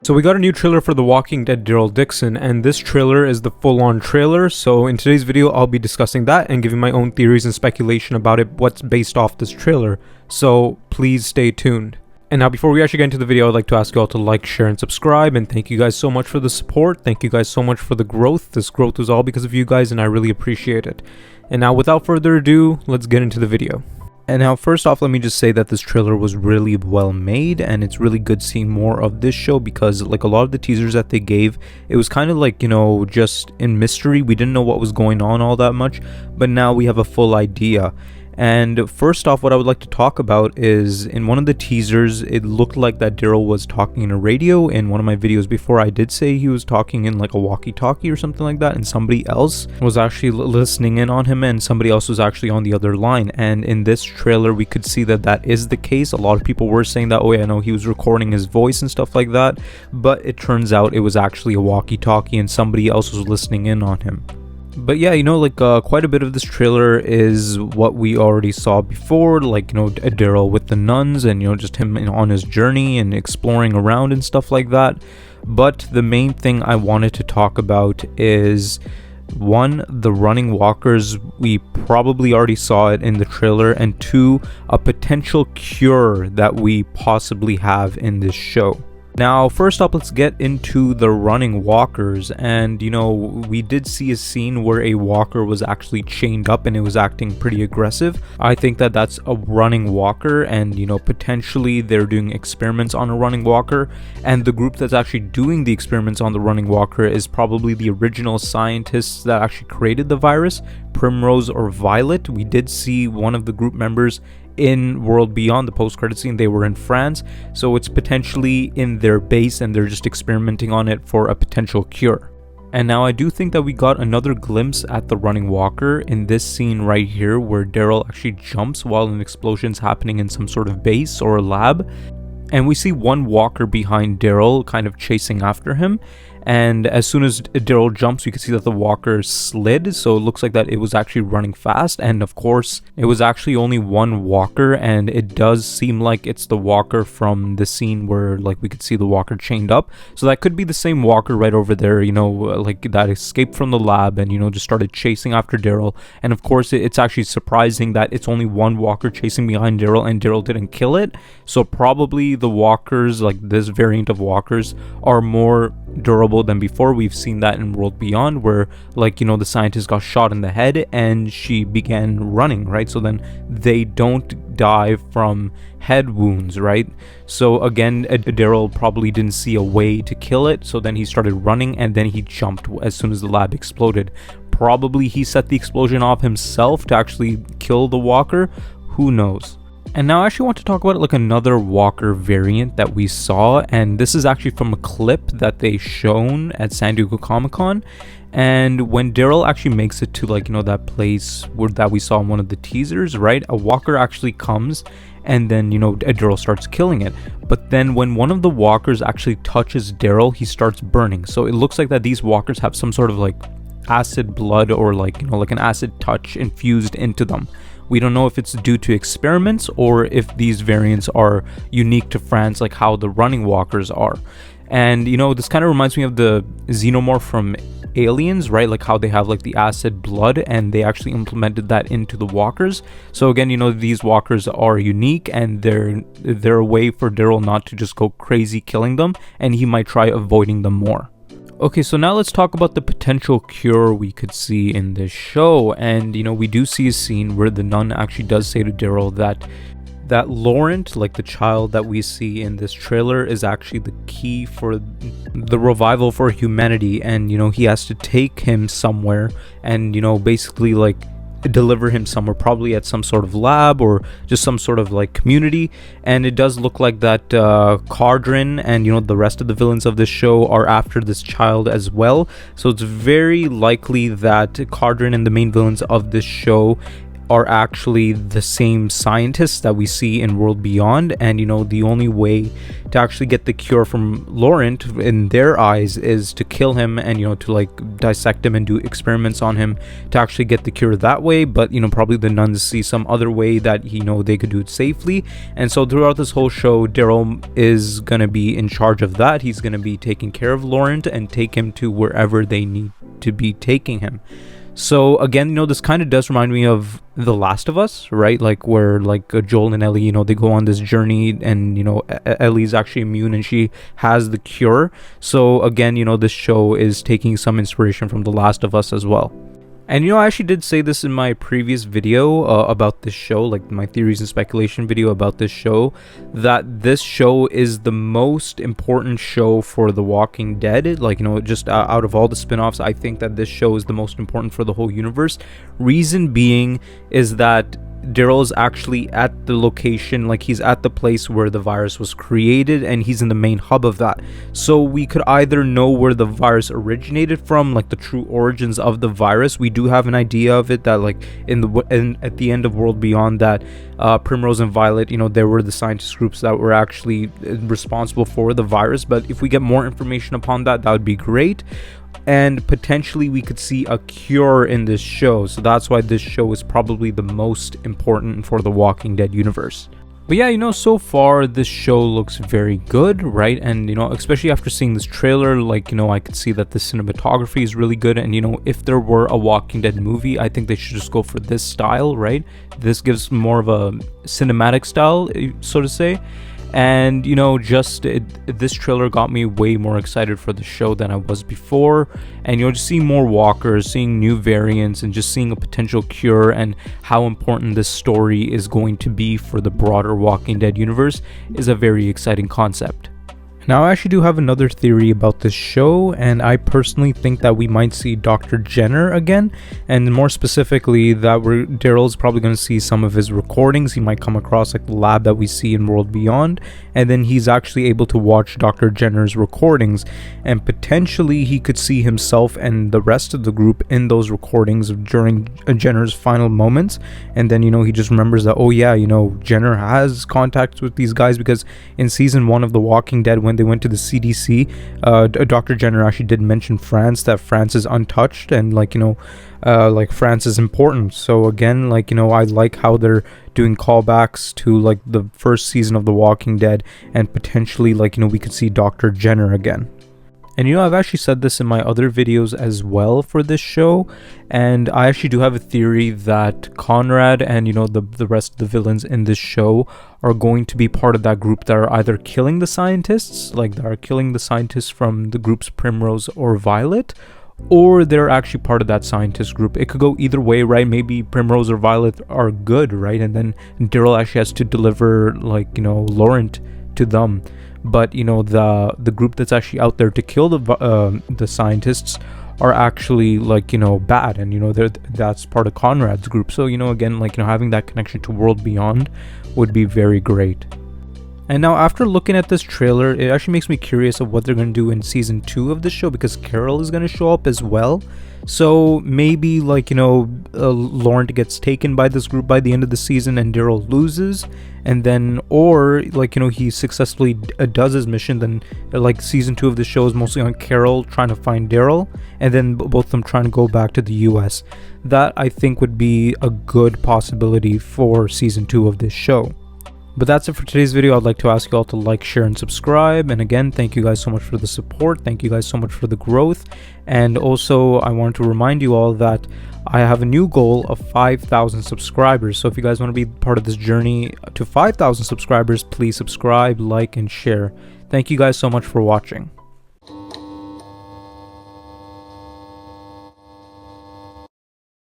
So we got a new trailer for The Walking Dead Daryl Dixon, and this trailer is the full-on trailer. So in today's video, I'll be discussing that and giving my own theories and speculation about it, what's based off this trailer. So please stay tuned. And now before we actually get into the video, I'd like to ask you all to like, share, and subscribe. And thank you guys so much for the support. Thank you guys so much for the growth. This growth was all because of you guys, and I really appreciate it. And now without further ado, let's get into the video. And now first off, let me just say that this trailer was really well made, and it's really good seeing more of this show because like a lot of the teasers that they gave, it was kind of like, you know, just in mystery. We didn't know what was going on all that much, but now we have a full idea. And first off, what I would like to talk about is in one of the teasers, it looked like that Daryl was talking in a radio. In one of my videos before, I did say he was talking in like a walkie-talkie or something like that, and somebody else was actually listening in on him, and somebody else was actually on the other line. And in this trailer, we could see that that is the case. A lot of people were saying that, oh yeah, no, he was recording his voice and stuff like that, but it turns out it was actually a walkie-talkie and somebody else was listening in on him. But yeah, you know, like quite a bit of this trailer is what we already saw before, like, you know, Daryl with the nuns and, you know, just him on his journey and exploring around and stuff like that. But the main thing I wanted to talk about is, one, the running walkers. We probably already saw it in the trailer, and two, a potential cure that we possibly have in this show. Now, first up, let's get into the running walkers. And, you know, we did see a scene where a walker was actually chained up and it was acting pretty aggressive. I think that that's a running walker, and, you know, potentially they're doing experiments on a running walker. And the group that's actually doing the experiments on the running walker is probably the original scientists that actually created the virus, Primrose or Violet. We did see one of the group members in World Beyond, the post-credit scene. They were in France, so it's potentially in their base and they're just experimenting on it for a potential cure. And now I do think that we got another glimpse at the running walker in this scene right here, where Daryl actually jumps while an explosion's happening in some sort of base or lab, and we see one walker behind Daryl kind of chasing after him. And as soon as Daryl jumps, you can see that the walker slid, so it looks like that it was actually running fast. And of course, it was actually only one walker, and it does seem like it's the walker from the scene where like we could see the walker chained up. So that could be the same walker right over there, you know, like that escaped from the lab and, you know, just started chasing after Daryl. And of course, it's actually surprising that it's only one walker chasing behind Daryl and Daryl didn't kill it. So probably the walkers, like this variant of walkers, are more durable than before. We've seen that in World Beyond, where, like, you know, the scientist got shot in the head and she began running, right? So then they don't die from head wounds, right? So again, Daryl probably didn't see a way to kill it, so then he started running and then he jumped as soon as the lab exploded. Probably he set the explosion off himself to actually kill the walker. Who knows? And now I actually want to talk about like another walker variant that we saw, and this is actually from a clip that they shown at San Diego Comic-Con. And when Daryl actually makes it to, like, you know, that place where that we saw in one of the teasers, right, a walker actually comes and then, you know, Daryl starts killing it. But then when one of the walkers actually touches Daryl, he starts burning. So it looks like that these walkers have some sort of like acid blood, or like, you know, like an acid touch infused into them. We don't know if it's due to experiments or if these variants are unique to France, like how the running walkers are. And, you know, this kind of reminds me of the xenomorph from Aliens, right? Like how they have like the acid blood, and they actually implemented that into the walkers. So again, you know, these walkers are unique, and they're a way for Daryl not to just go crazy killing them, and he might try avoiding them more. Okay, so now let's talk about the potential cure we could see in this show. And, you know, we do see a scene where the nun actually does say to Daryl that Laurent, like the child that we see in this trailer, is actually the key for the revival for humanity. And, you know, he has to take him somewhere and, you know, basically like deliver him somewhere, probably at some sort of lab or just some sort of like community. And it does look like that Cardrin and, you know, the rest of the villains of this show are after this child as well. So it's very likely that Cardrin and the main villains of this show are actually the same scientists that we see in World Beyond, and the only way to actually get the cure from Laurent in their eyes is to kill him and to like dissect him and do experiments on him to actually get the cure that way. But probably the nuns see some other way that they could do it safely, and so throughout this whole show, Daryl is gonna be in charge of that. He's gonna be taking care of Laurent and take him to wherever they need to be taking him. So again, this kind of does remind me of The Last of Us, right? Like where like Joel and Ellie, they go on this journey, and Ellie's actually immune and she has the cure. So again, this show is taking some inspiration from The Last of Us as well. And I actually did say this in my previous video about this show, like my theories and speculation video about this show, that this show is the most important show for The Walking Dead. Like, just out of all the spin-offs, I think that this show is the most important for the whole universe. Reason being is that Daryl is actually at the location, like he's at the place where the virus was created, and he's in the main hub of that. So we could either know where the virus originated from, like the true origins of the virus. We do have an idea of it, that like at the end of World Beyond, that Primrose and Violet, there were the scientist groups that were actually responsible for the virus. But if we get more information upon that, that would be great. And potentially we could see a cure in this show, so that's why this show is probably the most important for the Walking Dead universe. But yeah, so far this show looks very good, right? And especially after seeing this trailer, like I could see that the cinematography is really good. And if there were a Walking Dead movie, I think they should just go for this style, right? This gives more of a cinematic style, so to say. And this trailer got me way more excited for the show than I was before. And just seeing more walkers, seeing new variants, and just seeing a potential cure, and how important this story is going to be for the broader Walking Dead universe is a very exciting concept. Now, I actually do have another theory about this show, and I personally think that we might see Dr. Jenner again, and more specifically that Daryl's probably going to see some of his recordings. He might come across like the lab that we see in World Beyond, and then he's actually able to watch Dr. Jenner's recordings, and potentially he could see himself and the rest of the group in those recordings during Jenner's final moments. And then he just remembers that, oh yeah, Jenner has contacts with these guys, because in season 1 of The Walking Dead, when they went to the CDC, Dr. Jenner actually did mention France, that France is untouched, and like France is important. So again, I like how they're doing callbacks to like the first season of The Walking Dead, and potentially we could see Dr. Jenner again. And I've actually said this in my other videos as well for this show, and I actually do have a theory that Conrad and the rest of the villains in this show are going to be part of that group that are either killing the scientists, like they are killing the scientists from the groups Primrose or Violet, or they're actually part of that scientist group. It could go either way, right? Maybe Primrose or Violet are good, right? And then Daryl actually has to deliver Laurent to them. But the group that's actually out there to kill the scientists are actually bad, and that's part of Conrad's group. So again, having that connection to World Beyond would be very great. And now, after looking at this trailer, it actually makes me curious of what they're going to do in season 2 of the show, because Carol is going to show up as well. So maybe Laurent gets taken by this group by the end of the season and Daryl loses, and then or he successfully does his mission. Then season 2 of the show is mostly on Carol trying to find Daryl, and then both of them trying to go back to the US. That I think would be a good possibility for season 2 of this show. But that's it for today's video. I'd like to ask you all to like, share, and subscribe. And again, thank you guys so much for the support. Thank you guys so much for the growth. And also, I wanted to remind you all that I have a new goal of 5,000 subscribers. So if you guys want to be part of this journey to 5,000 subscribers, please subscribe, like, and share. Thank you guys so much for watching.